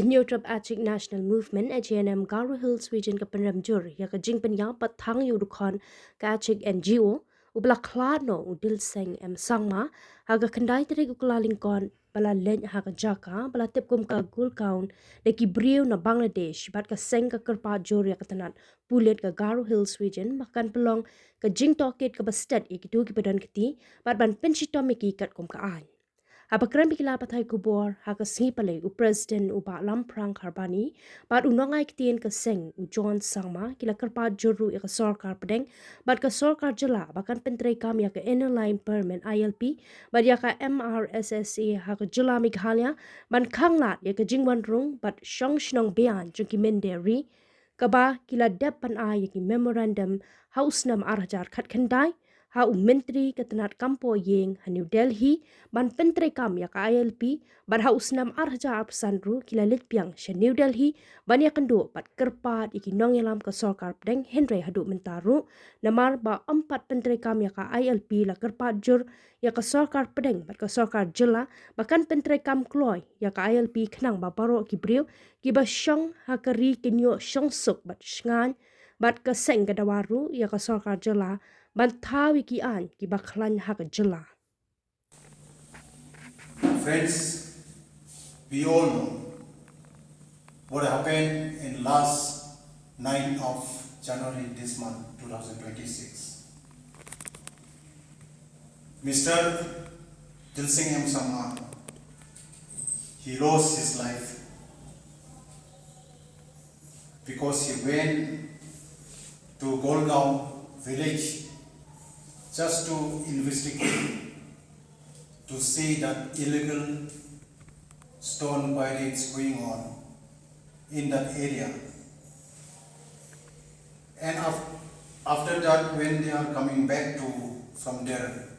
New Trap Achik National Movement AGNM Garo Hills region ka Panramjur ya ka jingpan ya pathang yu dukhan ka Achik NGO ubla khlano udil seng em sangma haga khandai tere ukla lingkon bala len haga jaka bala tipkum ka gul kaun de ki briu na Bangladesh bat ka seng ka kerpa jor ya katanat pulet ka Garo Hills region makan pelong ka jing toket ka bastet ikitu ki padan kiti bat ban penchitomiki kat kum ka an Abakran bikila pathai kubor haka singipale u president u ba lamprang kharbani bat unongai kitien ka seng u John Sangma kila karpa juru ya ka sarkar pedeng bat ka sarkar jela bakan pentre kam ya ka inner line permit ILP bat ya ka MRSSA haka jela Meghalaya ban khanglat ya ka jingwan rung bat shong shnong bian jungki menderi kaba kila depan ya ki memorandum house nam arhajar khat khandai ha menteri ketenat kampo yeng ha New Delhi ban pentre kam ya ka ILP ban ha usnam arja apsandru kila litpiang she New Delhi ban ya kendo bat kerpat iki nongelam ka sarkar pedeng Henry hadu mentaru namar ba empat pentre kam ya ka ILP la kerpat jur ya ka sarkar pedeng bat ka sarkar jela bahkan pentre kam kloy ya ka ILP khnang ba baro ki briu ki ba shong ha kari kinyo shong suk bat shngan bat ka seng gadawaru ya ka sarkar jela Bantawi ki an ki baklan haka jela. Friends, we all know what happened in last 9th of January this month, 2026. Mr. Dilsingh M. Samma, he lost his life because he went to Golgaon village just to investigate, to see that illegal stone quarries going on in that area. And after that, when they are coming back from their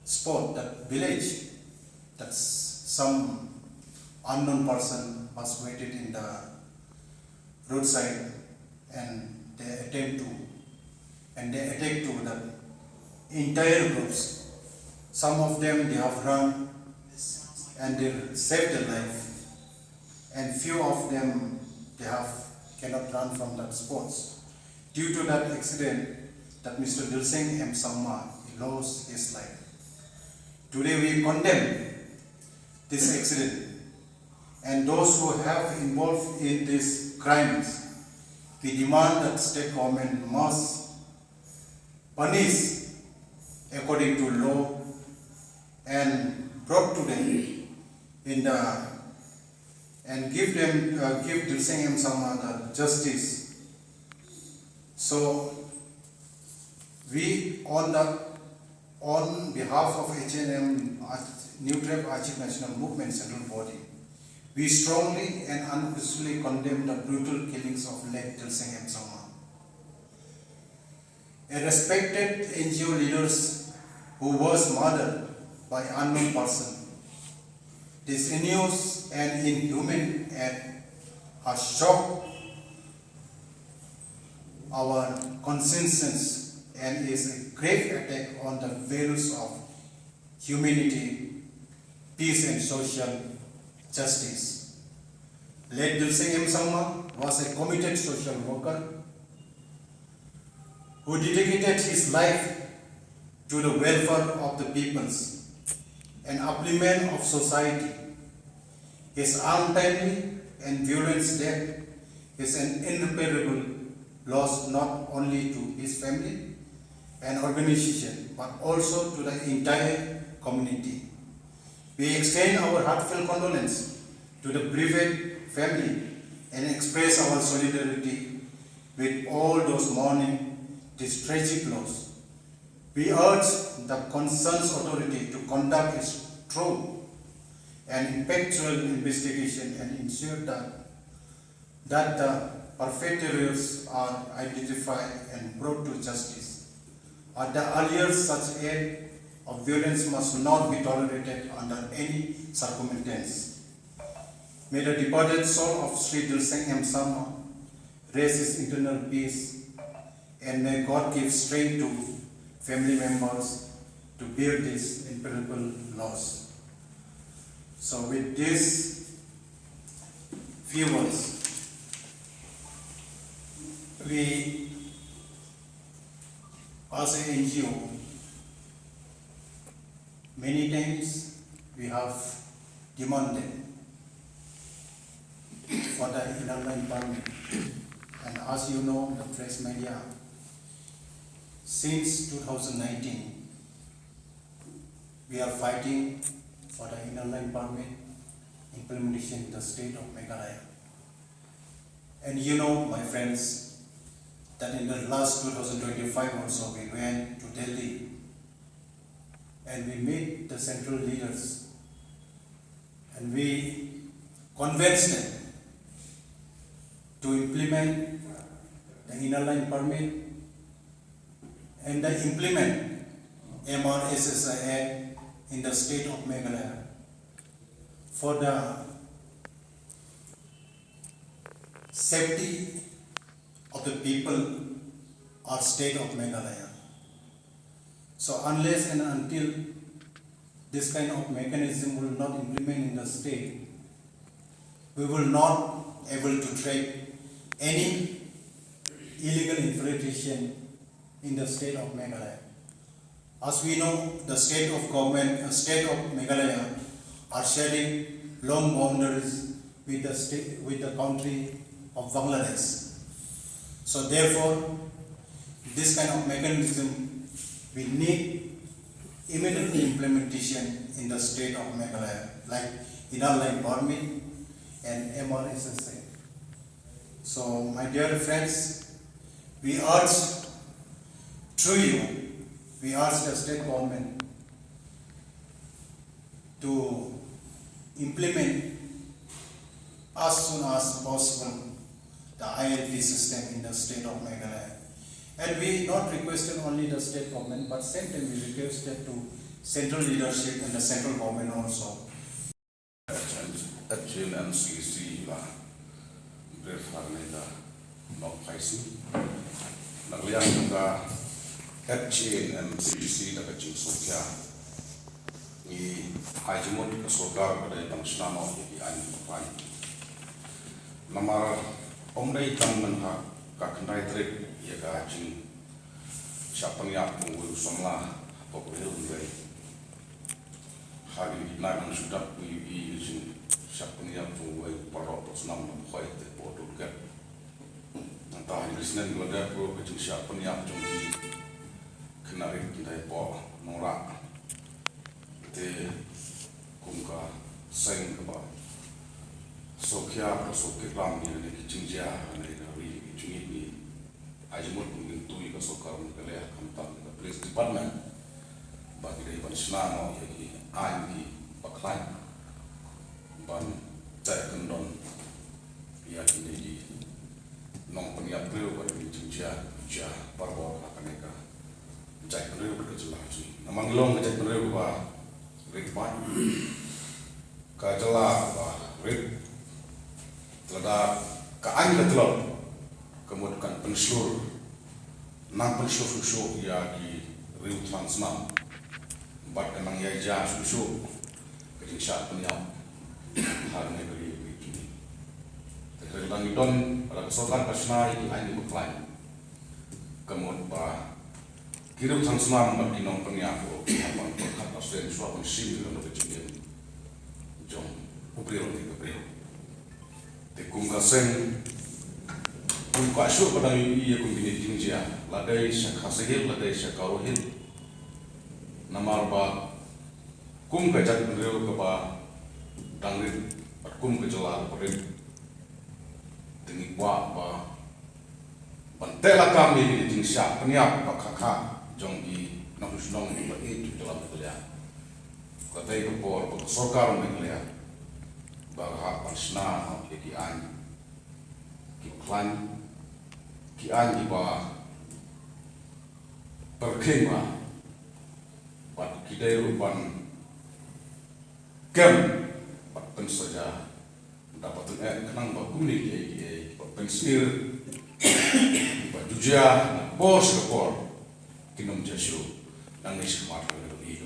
spot, that village, that some unknown person was waited in the roadside and they attacked to the entire groups. Some of them they have run and they saved their life, and few of them they cannot run from that spots. Due to that accident, that Mr. Dilsingh M. Samma he lost his life. Today we condemn this accident, and those who have involved in these crimes, we demand that state government must punish according to law and brought to them in the and give Dilsingh M. Samma the justice. So we on behalf of HNM New Trap Achik National Movement Central Body, we strongly and unquestionably condemn the brutal killings of late Dilsingh M. Samma. A respected NGO leaders who was murdered by unknown person. This heinous and inhuman act has shocked our consciences and is a grave attack on the values of humanity, peace and social justice. Late Dilsingh M. Samma was a committed social worker who dedicated his life to the welfare of the peoples and upliftment of society. His untimely and violent death is an irreparable loss not only to his family and organization but also to the entire community. We extend our heartfelt condolence to the bereaved family and express our solidarity with all those mourning this tragic loss. We urge the concerned authority to conduct a thorough and impactful investigation and ensure that the perpetrators are identified and brought to justice. At the earliest, such act of violence must not be tolerated under any circumstance. May the departed soul of Sri Dilsingh M. Samma rest his eternal peace, and may God give strength to family members to bear this irreparable loss. So with this viewers, we as an NGO, many times we have demanded for the inner line permit. And as you know, the press media, since 2019, we are fighting for the inner line permit implementation in the state of Meghalaya. And you know, my friends, that in the last 2025 also we went to Delhi and we met the central leaders and we convinced them to implement the inner line permit and the implement MRSSI in the state of Meghalaya for the safety of the people or state of Meghalaya. So unless and until this kind of mechanism will not implement in the state, we will not able to track any illegal infiltration in the state of Meghalaya. As we know, the state of Meghalaya are sharing long boundaries with the country of Bangladesh. So therefore, this kind of mechanism we need immediate implementation in the state of Meghalaya, like inner line permit and MRSSI. So my dear friends, we urge through you, we urge the state government to implement as soon as possible the ILP system in the state of Meghalaya. And we not requested only the state government, but same time we requested to central leadership and the central government also. HNMCC la Brefarneda not pricing. Naglianga HNMCC la Kaching Sokia. We Hajimon Kasogar pada Tangshnamo di Anpai. Namar Omrei Tammanha Kakandai Trip Yakaching Shapanya Pungu Somla Popul Way. Having Nagan Sudap we using Shapanya Pungu Parapos Nam White the Portal Gap. And I listening to that group which is Shapanya Jungi Kanarik Daipo Nora. The Kunga sang about Sokia Sokram in the Chinja and the Jungi Ajimot in two years of Karam Galea Kampan, the police department, but they were Snano, Angi, Baklan, Ban Taekundon, Yakini, non Pania Blue, but in Chinja, Parbo, Lakaneka, Jack Blue, among long Jack Blue. Rit ban kajala rit lada kaang letlop kemudian pensyur nang pensyur susu ya di riu transnam bat emang ya ja susu kecil syak penyam hal ni beri ini terkadang idon pada kesokan pasnai di ani bukan kemudian kirim transnam bagi nong penyaku abang berkat asren suapun sim dengan kecil jom uprion di keprion tekung kaseng kung kasuk pada iya kung bini jinjia ladai syakasehil ladai syakarohil namar ba kung kajat penreu keba dangrit kum kejelar perin tengi wa ba bantela kami bini jinsya penyak pakaka Jonggi nong di itu dalam kerja. Kata itu por sokar mengelia bahwa pasna ki an ki klan ki an di ba perkema bat kidai rupan kem bat pensaja dapat kenang ba kumni ki pensir ba jujia bos ke por Kinom Jesu nang isi kemar kalau itu